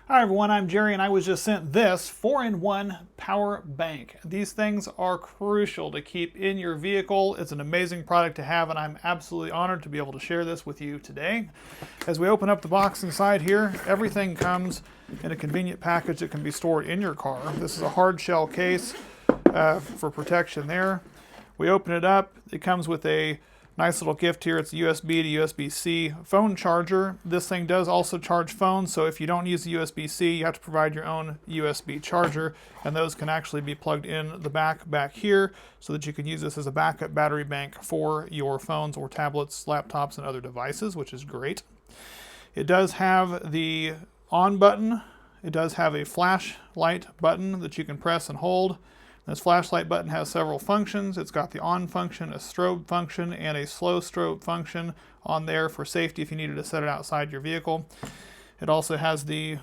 Hi everyone, I'm Jerry and I was just sent this 4-in-1 power bank. These things are crucial to keep in your vehicle. It's an amazing product to have and I'm absolutely honored to be able to share this with you today. As we open up the box inside here, everything comes in a convenient package that can be stored in your car. This is a hard shell case for protection there. We open it up, it comes with a nice little gift here. It's a USB to USB-C phone charger. This thing does also charge phones, so if you don't use the USB-C, you have to provide your own USB charger, and those can actually be plugged in the back here so that you can use this as a backup battery bank for your phones or tablets, laptops, and other devices, which is great. It does have the on button. It does have a flashlight button that you can press and hold. This flashlight button has several functions. It's got the on function, a strobe function, and a slow strobe function on there for safety if you needed to set it outside your vehicle. It also has the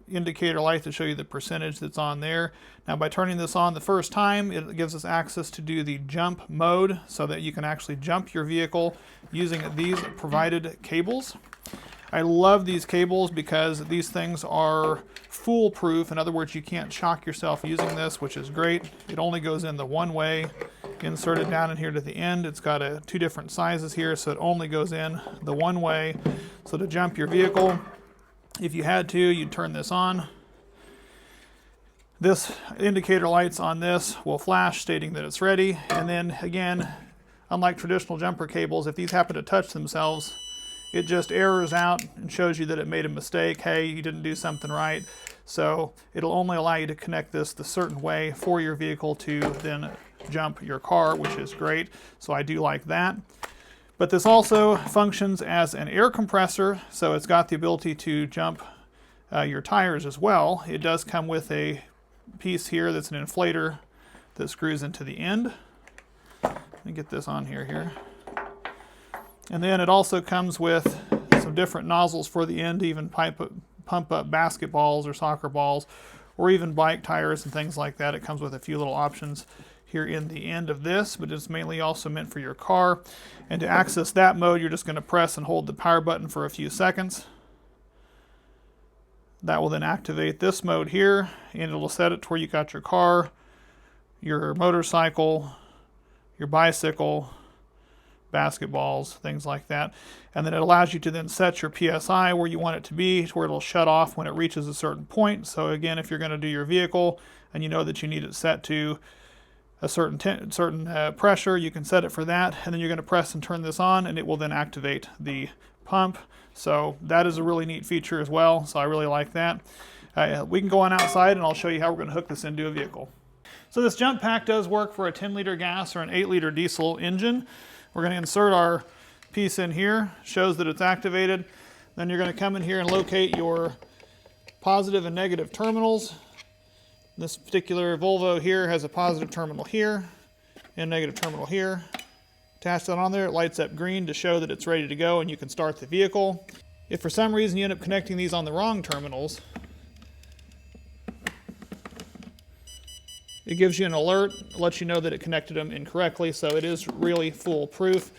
indicator light to show you the percentage that's on there. Now by turning this on the first time, it gives us access to do the jump mode so that you can actually jump your vehicle using these provided cables. I love these cables because these things are foolproof. In other words, you can't shock yourself using this, which is great. It only goes in the one way, inserted down in here to the end. It's got two different sizes here, so it only goes in the one way. So to jump your vehicle, if you had to, you'd turn this on. This indicator lights on this will flash stating that it's ready. And then again, unlike traditional jumper cables, if these happen to touch themselves, it just errors out and shows you that it made a mistake. Hey, you didn't do something right. So it'll only allow you to connect this the certain way for your vehicle to then jump your car, which is great. So I do like that. But this also functions as an air compressor, so it's got the ability to jump your tires as well. It does come with a piece here that's an inflator that screws into the end. Let me get this on here. And then it also comes with some different nozzles for the end to even pump up basketballs or soccer balls or even bike tires and things like that. It comes with a few little options here in the end of this, but it's mainly also meant for your car. And to access that mode, you're just going to press and hold the power button for a few seconds. That will then activate this mode here, and it'll set it to where you got your car, your motorcycle, your bicycle, basketballs, things like that. And then it allows you to then set your PSI where you want it to be, to where it'll shut off when it reaches a certain point. So again, if you're going to do your vehicle and you know that you need it set to a certain pressure, you can set it for that, and then you're going to press and turn this on and it will then activate the pump. So that is a really neat feature as well, so I really like that. We can go on outside and I'll show you how we're going to hook this into a vehicle. So this jump pack does work for a 10-liter gas or an 8-liter diesel engine. We're going to insert our piece in here, shows that it's activated. Then you're going to come in here and locate your positive and negative terminals. This particular Volvo here has a positive terminal here and a negative terminal here. Attach that on there, it lights up green to show that it's ready to go and you can start the vehicle. If for some reason you end up connecting these on the wrong terminals, it gives you an alert, lets you know that it connected them incorrectly, so it is really foolproof.